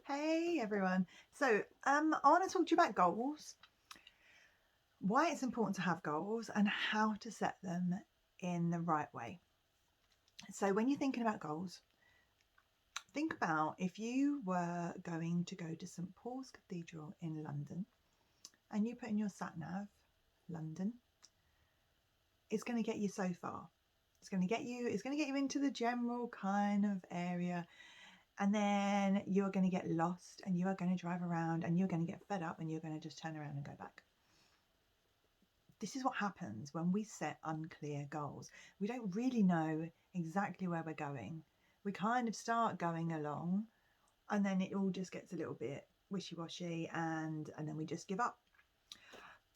Hey everyone. I want to talk to you about goals, why it's important to have goals, and how to set them in the right way. So, when you're thinking about goals, think about if you were going to go to St Paul's Cathedral in London and you put in your sat nav, London, it's going to get you so far. It's going to get you into the general kind of area, and then you're going to get lost and you are going to drive around and you're going to get fed up and you're going to just turn around and go back. This is what happens when we set unclear goals. We don't really know exactly where we're going. We kind of start going along and then it all just gets a little bit wishy-washy and then we just give up.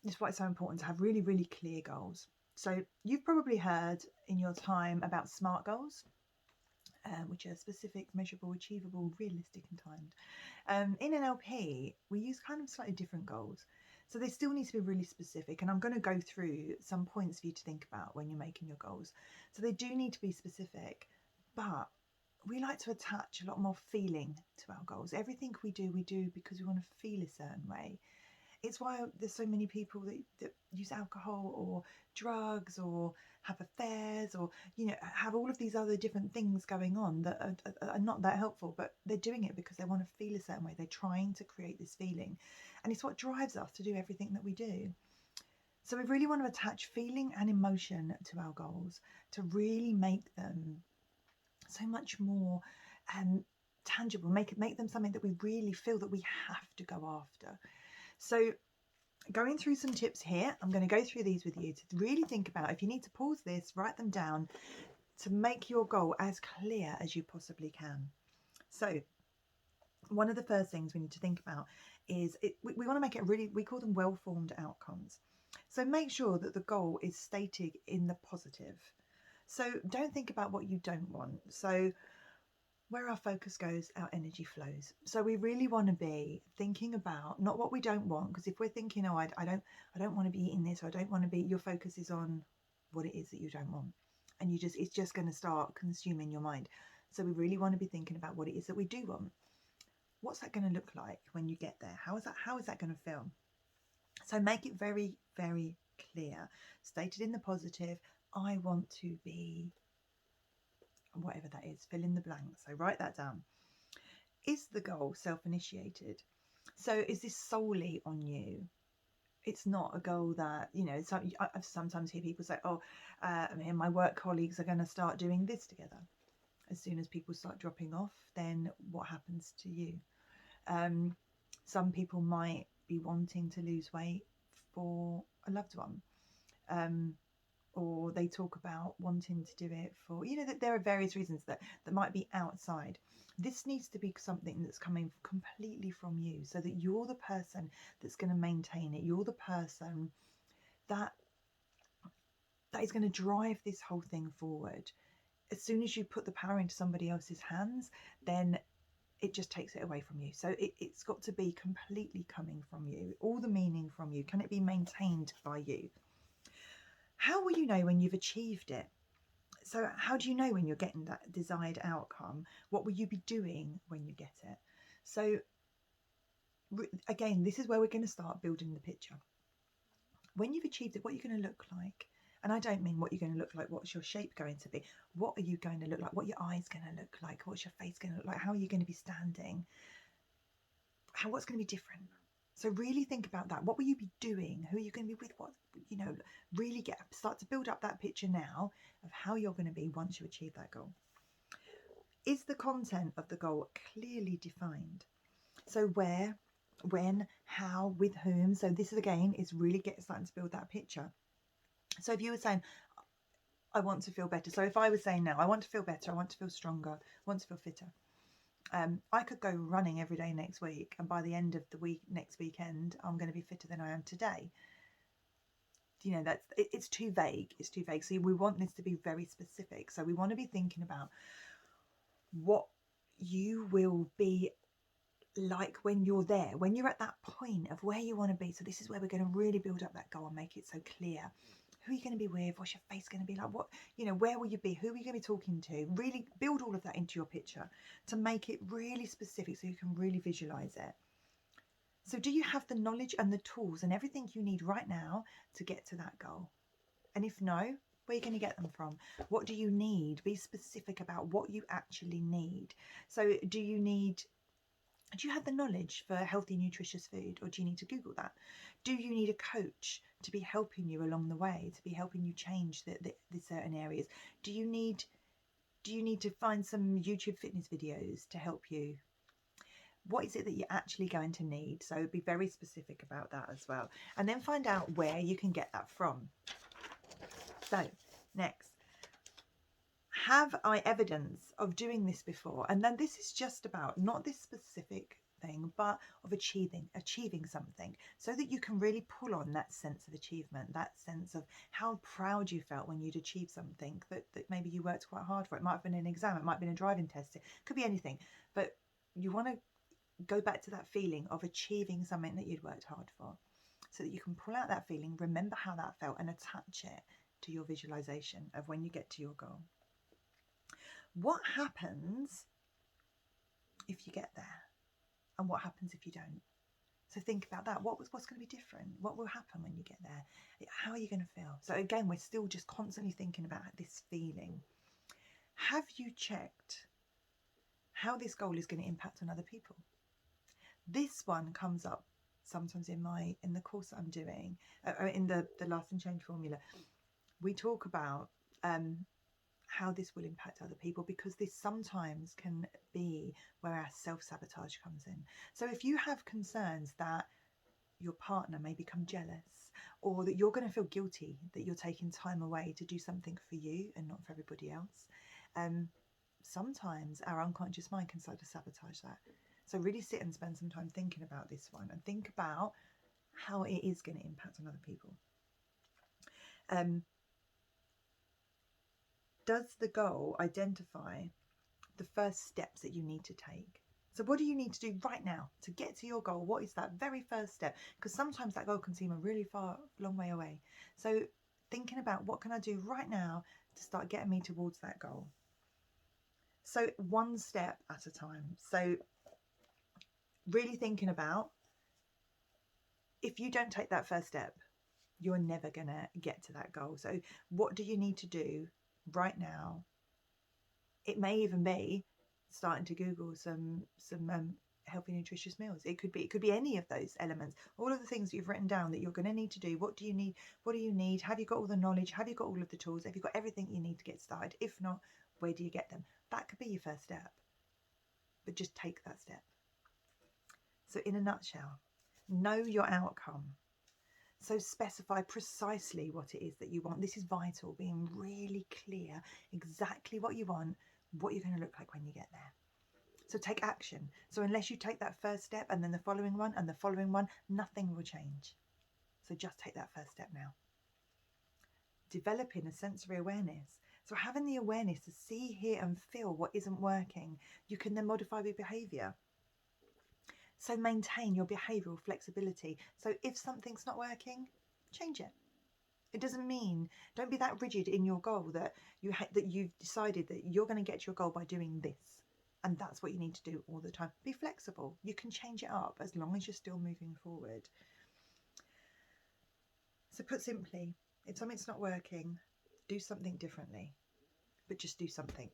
This is why it's so important to have really, really clear goals. So you've probably heard in your time about SMART goals, which are specific, measurable, achievable, realistic and timed. In NLP, we use kind of slightly different goals. So they still need to be really specific. And I'm going to go through some points for you to think about when you're making your goals. So they do need to be specific, but we like to attach a lot more feeling to our goals. Everything we do because we want to feel a certain way. It's why there's so many people that use alcohol or drugs or have affairs or have all of these other different things going on that are not that helpful, but they're doing it because they want to feel a certain way. They're trying to create this feeling, and it's what drives us to do everything that we do. So we really want to attach feeling and emotion to our goals to really make them so much more tangible, make them something that we really feel that we have to go after. So going through some tips here, I'm going to go through these with you to really think about, if you need to pause this, write them down to make your goal as clear as you possibly can. So one of the first things we need to think about is we want to make it really, we call them well-formed outcomes. So make sure that the goal is stated in the positive. So don't think about what you don't want. So where our focus goes, our energy flows. So we really want to be thinking about not what we don't want, because if we're thinking, oh, I don't want to be eating this, or I don't want to be, your focus is on what it is that you don't want, and it's just going to start consuming your mind. So we really want to be thinking about what it is that we do want. What's that going to look like when you get there? How is that going to feel? So make it very, very clear, stated in the positive. I want to be whatever that is, fill in the blank. So write that down. Is the goal self-initiated? So is this solely on you? It's not a goal that, I sometimes hear people say, oh, me and my work colleagues are going to start doing this together. As soon as people start dropping off, then what happens to you? Some people might be wanting to lose weight for a loved one. Or they talk about wanting to do it for, that there are various reasons that might be outside. This needs to be something that's coming completely from you, so that you're the person that's going to maintain it. You're the person that is going to drive this whole thing forward. As soon as you put the power into somebody else's hands, then it just takes it away from you. So it's got to be completely coming from you, all the meaning from you. Can it be maintained by you? How will you know when you've achieved it? So how do you know when you're getting that desired outcome? What will you be doing when you get it? So again, this is where we're going to start building the picture. When you've achieved it, what are you going to look like? And I don't mean what you're going to look like, what's your shape going to be? What are you going to look like? What are your eyes going to look like? What's your face going to look like? How are you going to be standing? What's going to be different? So really think about that. What will you be doing? Who are you going to be with? What, really start to build up that picture now of how you're going to be once you achieve that goal. Is the content of the goal clearly defined? So where, when, how, with whom? So this is again is really starting to build that picture. So if you were saying, I want to feel better. So if I was saying now, I want to feel better, I want to feel stronger, I want to feel fitter. I could go running every day next week, and by the end of the week, next weekend, I'm going to be fitter than I am today. It's too vague. It's too vague. So we want this to be very specific. So we want to be thinking about what you will be like when you're there, when you're at that point of where you want to be. So this is where we're going to really build up that goal and make it so clear. Who are you going to be with? What's your face going to be like? What, you know, where will you be? Who are you going to be talking to? Really build all of that into your picture to make it really specific so you can really visualize it. So do you have the knowledge and the tools and everything you need right now to get to that goal? And if no, where are you going to get them from? What do you need? Be specific about what you actually need. So do you have the knowledge for healthy, nutritious food, or do you need to Google that? Do you need a coach to be helping you along the way, to be helping you change the certain areas? Do you need to find some YouTube fitness videos to help you? What is it that you're actually going to need? So be very specific about that as well. And then find out where you can get that from. So next, have I evidence of doing this before? And then this is just about not this specific thing, but of achieving something, so that you can really pull on that sense of achievement, that sense of how proud you felt when you'd achieved something that maybe you worked quite hard for. It might have been an exam, it might have been a driving test, it could be anything, but you want to go back to that feeling of achieving something that you'd worked hard for, so that you can pull out that feeling, remember how that felt, and attach it to your visualization of when you get to your goal. What happens if you get there? And what happens if you don't? So think about that. What's going to be different? What will happen when you get there? How are you going to feel? So again, we're still just constantly thinking about this feeling. Have you checked how this goal is going to impact on other people? This one comes up sometimes in the course that I'm doing, in the Lasting Change Formula. We talk about how this will impact other people, because this sometimes can be where our self-sabotage comes in. So if you have concerns that your partner may become jealous, or that you're going to feel guilty that you're taking time away to do something for you and not for everybody else, sometimes our unconscious mind can start to sabotage that. So really sit and spend some time thinking about this one, and think about how it is going to impact on other people. Does the goal identify the first steps that you need to take? So what do you need to do right now to get to your goal? What is that very first step? Because sometimes that goal can seem a really long way away. So thinking about, what can I do right now to start getting me towards that goal? So one step at a time. So really thinking about, if you don't take that first step, you're never going to get to that goal. So what do you need to do right now? It may even be starting to Google some healthy, nutritious meals. It could be any of those elements. All of the things that you've written down that you're going to need to do. What do you need? What do you need? Have you got all the knowledge? Have you got all of the tools? Have you got everything you need to get started? If not, where do you get them? That could be your first step, but just take that step. So in a nutshell, know your outcome. So specify precisely what it is that you want. This is vital, being really clear exactly what you want, what you're going to look like when you get there. So take action. So unless you take that first step and then the following one and the following one, nothing will change. So just take that first step now. Developing a sensory awareness. So having the awareness to see, hear and feel what isn't working, you can then modify your behaviour. So maintain your behavioural flexibility. So if something's not working, change it. It doesn't mean, don't be that rigid in your goal that you've decided that you're going to get your goal by doing this, and that's what you need to do all the time. Be flexible. You can change it up as long as you're still moving forward. So put simply, if something's not working, do something differently, but just do something.